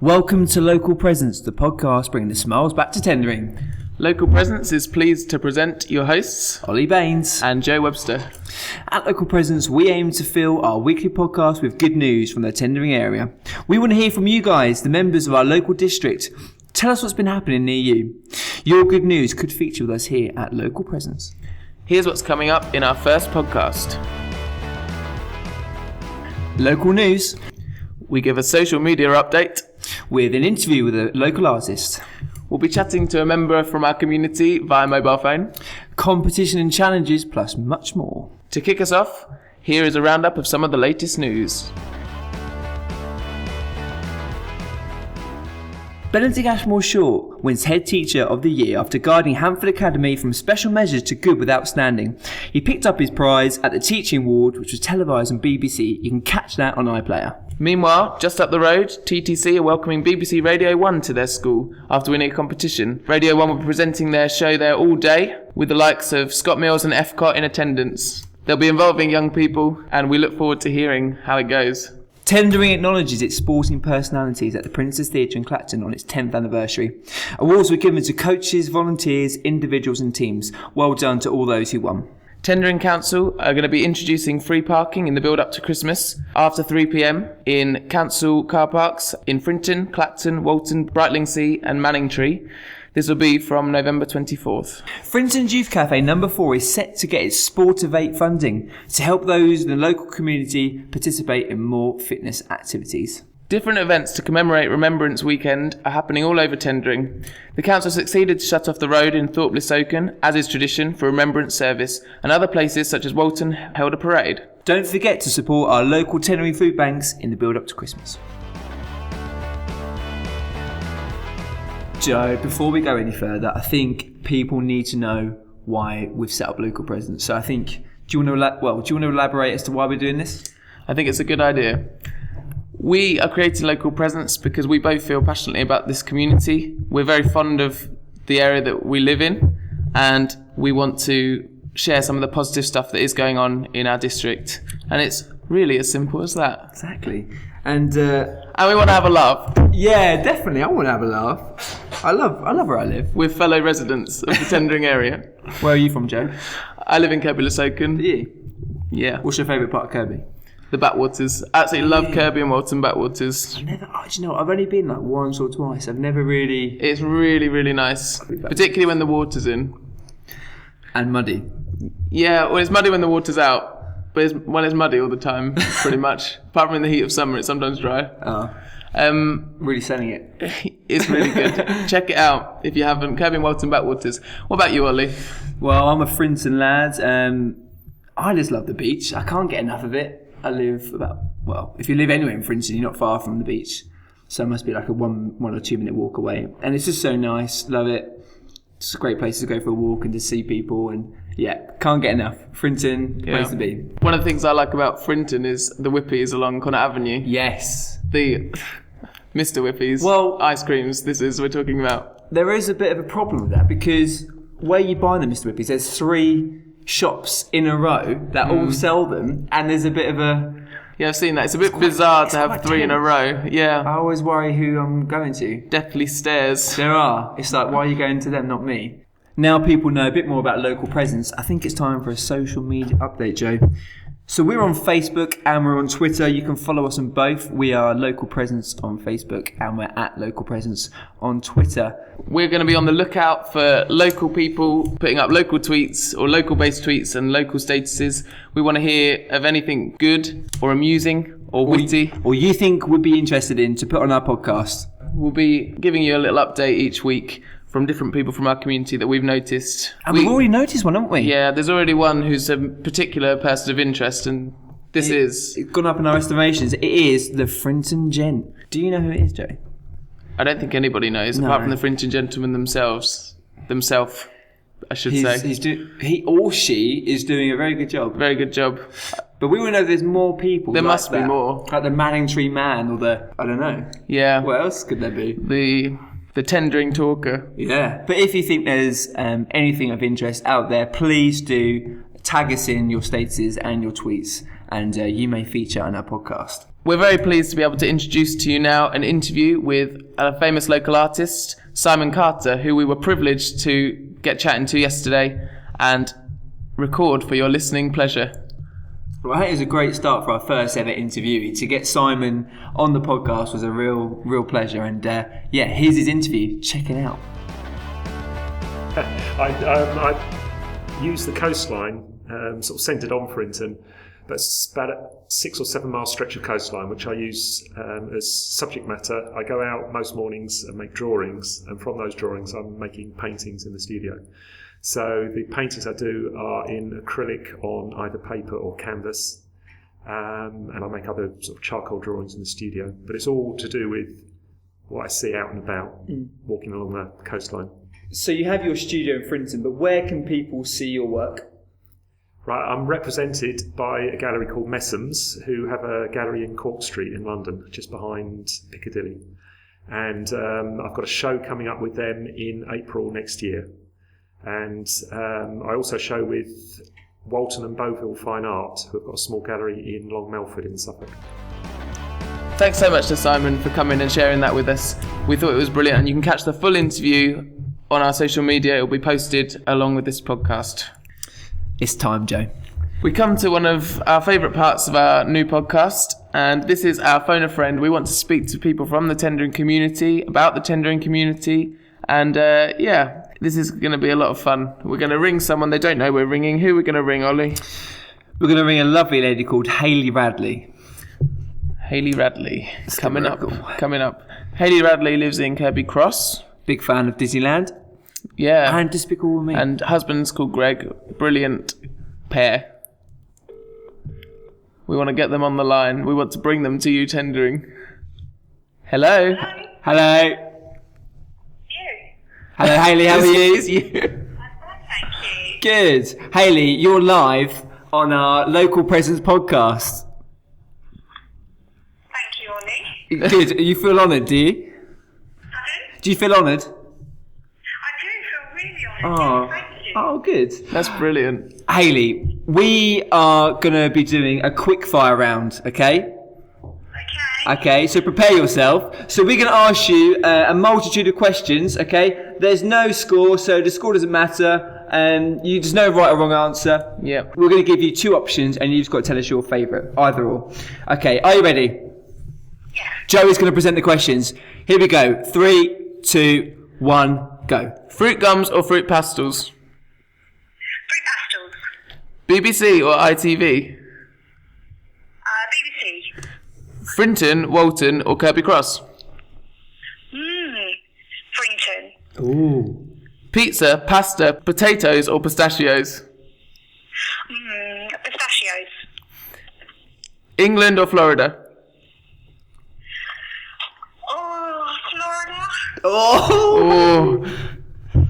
Welcome to Local Presence, the podcast bringing the smiles back to tendering. Local Presence is pleased to present your hosts, Ollie Baines and Joe Webster. At Local Presence, we aim to fill our weekly podcast with good news from the tendering area. We want to hear from you guys, the members of our local district. Tell us what's been happening near you. Your good news could feature with us here at Local Presence. Here's what's coming up in our first podcast. Local news. We give a social media update with an interview with a local artist. We'll be chatting to a member from our community via mobile phone. Competition and challenges, plus much more. To kick us off, here is a roundup of some of the latest news. Benedict Ashmore Short wins Head Teacher of the Year after guiding Hamford Academy from special measures to good with outstanding. He picked up his prize at the Teaching Award, which was televised on BBC. You can catch that on iPlayer. Meanwhile, just up the road, TTC are welcoming BBC Radio 1 to their school after winning a competition. Radio 1 will be presenting their show there all day, with the likes of Scott Mills and Epcot in attendance. They'll be involving young people, and we look forward to hearing how it goes. Tendering acknowledges its sporting personalities at the Princess Theatre in Clacton on its 10th anniversary. Awards were given to coaches, volunteers, individuals and teams. Well done to all those who won. Tendering Council are going to be introducing free parking in the build-up to Christmas after 3 p.m. in council car parks in Frinton, Clacton, Walton, Brightlingsea and Manningtree. This will be from November 24th. Frinton's Youth Cafe number 4 is set to get its Sportivate funding to help those in the local community participate in more fitness activities. Different events to commemorate Remembrance Weekend are happening all over Tendring. The council succeeded to shut off the road in Thorpe-le-Soken, as is tradition, for Remembrance Service, and other places such as Walton held a parade. Don't forget to support our local Tendring food banks in the build-up to Christmas. Joe, before we go any further, I think people need to know why we've set up Local Presence. So I think, do you want to elaborate as to why we're doing this? I think it's a good idea. We are creating Local Presence because we both feel passionately about this community. We're very fond of the area that we live in, and we want to share some of the positive stuff that is going on in our district. And it's really as simple as that. Exactly. And we want to have a laugh. Yeah, definitely. I want to have a laugh. I love where I live. With fellow residents of the Tendring area. Where are you from, Joe? I live in Kirby-le-Soken. Do you? Yeah. What's your favourite part of Kirby? The backwaters. Absolutely love Kirby and Walton backwaters. I've only been like once or twice. I've never really... It's really, really nice. Particularly when the water's in. And muddy. Yeah, well, it's muddy when the water's out. But it's muddy all the time, pretty much. Apart from in the heat of summer, it's sometimes dry. Oh. Really selling it. It's really good. Check it out if you haven't. Kirby and Walton backwaters. What about you, Ollie? Well, I'm a Frinton lad. I just love the beach. I can't get enough of it. I live if you live anywhere in Frinton, you're not far from the beach. So it must be like a one or 2 minute walk away. And it's just so nice. Love it. It's a great place to go for a walk and to see people. And yeah, can't get enough. Frinton, place to be. One of the things I like about Frinton is the Whippies along Connaught Avenue. Yes. The Mr. Whippies. Well, ice creams, we're talking about. There is a bit of a problem with that because where you buy the Mr. Whippies, there's 3 shops in a row that all sell them, and there's a bit of a... Yeah, I've seen that. It's a bit bizarre to have 3 in a row. Yeah. I always worry who I'm going to. Deathly stares. There are. It's like, why are you going to them, not me? Now people know a bit more about Local Presence, I think it's time for a social media update, Joe. So we're on Facebook and we're on Twitter. You can follow us on both. We are Local Presence on Facebook and we're at Local Presence on Twitter. We're going to be on the lookout for local people putting up local tweets or local-based tweets and local statuses. We want to hear of anything good or amusing or witty. Or you think would be interested in to put on our podcast. We'll be giving you a little update each week from different people from our community that we've noticed. And we've already noticed one, haven't we? Yeah, there's already one who's a particular person of interest, and it's gone up in our estimations. It is the Frinton Gent. Do you know who it is, Joe? I don't think anybody knows, apart from the Frinton gentlemen themselves, I should say. He or she is doing a very good job. Very good job. But we want to know if there's more people. There must be more. Like the Manningtree Man or I don't know. Yeah. What else could there be? The tendering talker. Yeah. But if you think there's anything of interest out there, please do tag us in your statuses and your tweets, and you may feature on our podcast. we're very pleased to be able to introduce to you now an interview with a famous local artist, Simon Carter, who we were privileged to get chatting to yesterday and record for your listening pleasure. Well, it was a great start for our first ever interview. To get Simon on the podcast was a real pleasure. And here's his interview. Check it out. I use the coastline, sort of centred on Frinton. That's about a 6 or 7 mile stretch of coastline, which I use as subject matter. I go out most mornings and make drawings, and from those drawings I'm making paintings in the studio. So the paintings I do are in acrylic on either paper or canvas, and I make other sort of charcoal drawings in the studio. But it's all to do with what I see out and about, walking along the coastline. So you have your studio in Frinton, but where can people see your work? Right, I'm represented by a gallery called Messham's, who have a gallery in Cork Street in London, just behind Piccadilly. And I've got a show coming up with them in April next year. And I also show with Walton and Boville Fine Art, who have got a small gallery in Long Melford in Suffolk. Thanks so much to Simon for coming and sharing that with us. We thought it was brilliant, and you can catch the full interview on our social media. It will be posted along with this podcast. It's time, Joe. We come to one of our favourite parts of our new podcast, and this is our Phone a Friend. We want to speak to people from the tendering community, about the tendering community, and this is going to be a lot of fun. We're going to ring someone they don't know we're ringing. Who are we going to ring, Ollie? We're going to ring a lovely lady called Hayley Radley. Hayley Radley. Coming up. Hayley Radley lives in Kirby Cross. Big fan of Disneyland. Yeah. And Despicable Me. And husband's called Greg. Brilliant pair. We want to get them on the line. We want to bring them to you tendering. Hello. Hello. You. Hello, Hayley. How are you? It's you. I'm good, thank you. Good. Hayley, you're live on our Local Presence podcast. Thank you, Ollie. Good. You feel honoured, do you? Pardon? Do you feel honoured? I do feel really honoured. Thank you. Oh, good. That's brilliant. Hayley, we are going to be doing a quick fire round, okay? Okay, so prepare yourself. So we're going to ask you a multitude of questions, okay? There's no score, so the score doesn't matter. There's no right or wrong answer. Yeah. We're going to give you 2 options, and you've just got to tell us your favourite, either or. Okay, are you ready? Yeah. Joe is going to present the questions. Here we go. 3, 2, 1, go. Fruit gums or fruit pastels? Fruit pastels. BBC or ITV? BBC. Frinton, Walton or Kirby Cross? Frinton. Ooh. Pizza, pasta, potatoes or pistachios? Pistachios. England or Florida? Oh, Florida. Oh.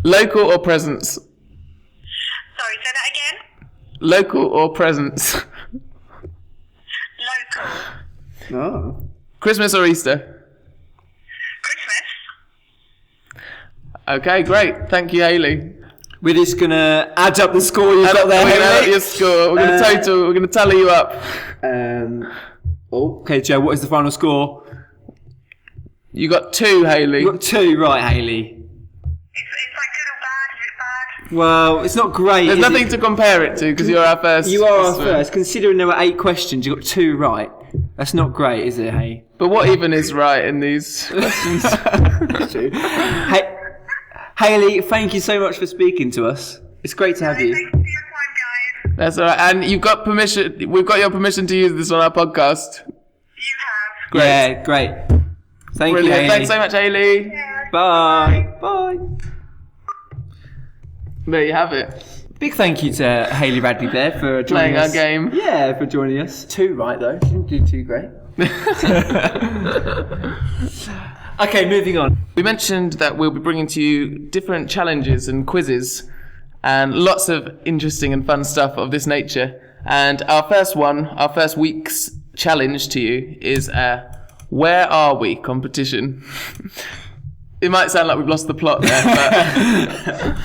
Local or presents? Sorry, say that again. Local or presents? Local. Oh. Christmas or Easter? Christmas. Okay, great. Thank you, Hayley. We're just going to add up the score you've got there, We're going to add Hayley. your score. We're going to total. We're going to tally you up. Okay, Joe, what is the final score? You got 2, Hayley. You got 2 right, Hayley. Is that good or bad? Is it bad? Well, it's not great. There's is nothing it? to compare it to because you're our first. You are our customer. first. Considering there were 8 questions, you got 2 right. That's not great, is it, hey? But what even is right in these questions? Hayley, thank you so much for speaking to us. It's great to have you. Thanks for your time, guys. That's all right. And you've got permission. We've got your permission to use this on our podcast. You have. Great. Yeah, great. Thank Brilliant. you, Hayley. Thanks so much, Hayley. Yeah. Bye. Bye. There you have it. Big thank you to Hayley Radley there for joining Playing us. our game. Yeah, for joining us. 2 right though. Didn't do too great. Okay, moving on. We mentioned that we'll be bringing to you different challenges and quizzes and lots of interesting and fun stuff of this nature. And our first week's challenge to you is Where Are We competition. It might sound like we've lost the plot there, but...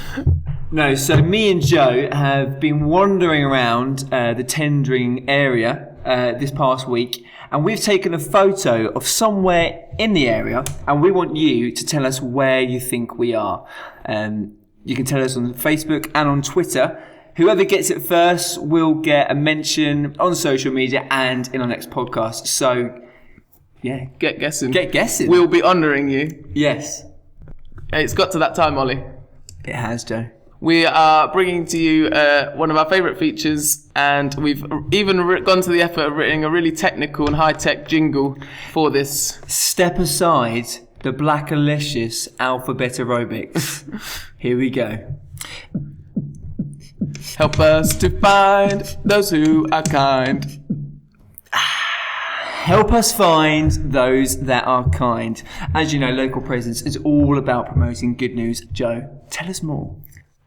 No, so me and Joe have been wandering around the tendering area this past week, and we've taken a photo of somewhere in the area, and we want you to tell us where you think we are. You can tell us on Facebook and on Twitter. Whoever gets it first will get a mention on social media and in our next podcast. So, yeah. Get guessing. Get guessing. We'll be honouring you. Yes. It's got to that time, Ollie. It has, Joe. We are bringing to you one of our favourite features, and we've even gone to the effort of writing a really technical and high-tech jingle for this. Step aside the Blackalicious alphabet aerobics. Here we go. Help us to find those who are kind. Help us find those that are kind. As you know, Local Presence is all about promoting good news. Joe, tell us more.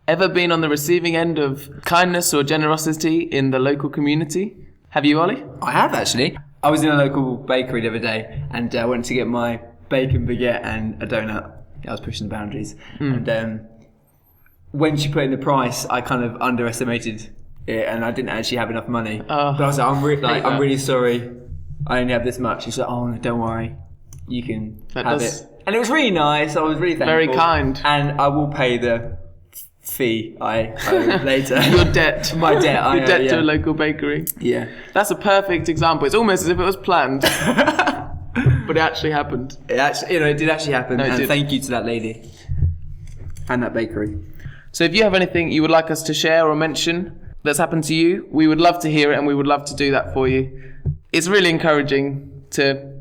Ever been on the receiving end of kindness or generosity in the local community? Have you, Ollie? I have, actually. I was in a local bakery the other day and I went to get my bacon baguette and a donut. I was pushing the boundaries. And when she put in the price, I kind of underestimated it and I didn't actually have enough money. But I was like, I'm really sorry. I only have this much. She's like, oh, no, don't worry. You can have it. And it was really nice. I was really thankful. Very kind. And I will pay the fee I owe later. Your debt. My debt. Your debt to a local bakery. Yeah. That's a perfect example. It's almost as if it was planned. But it actually happened. It did actually happen. No, it did. Thank you to that lady and that bakery. So if you have anything you would like us to share or mention that's happened to you, we would love to hear it and we would love to do that for you. It's really encouraging to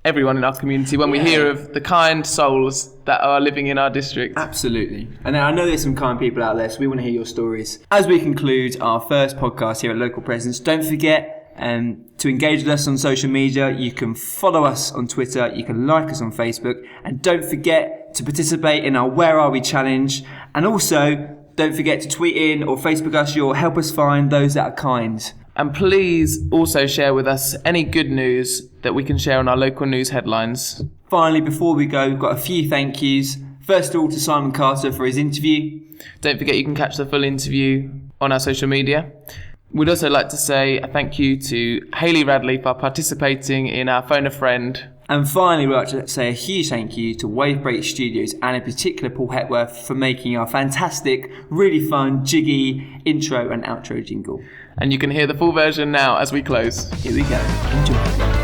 everyone in our community when we hear of the kind souls that are living in our district. Absolutely. And I know there's some kind people out there, so we want to hear your stories. As we conclude our first podcast here at Local Presence, don't forget to engage with us on social media. You can follow us on Twitter, you can like us on Facebook, and don't forget to participate in our Where Are We challenge. And also, don't forget to tweet in or Facebook us your help us find those that are kind. And please also share with us any good news that we can share on our local news headlines. Finally, before we go, we've got a few thank yous. First of all, to Simon Carter for his interview. Don't forget you can catch the full interview on our social media. We'd also like to say a thank you to Hayley Radley for participating in our Phone a Friend. And finally, we'd like to say a huge thank you to Wave Break Studios and in particular Paul Hepworth for making our fantastic, really fun, jiggy intro and outro jingle. And you can hear the full version now as we close. Here we go. Enjoy.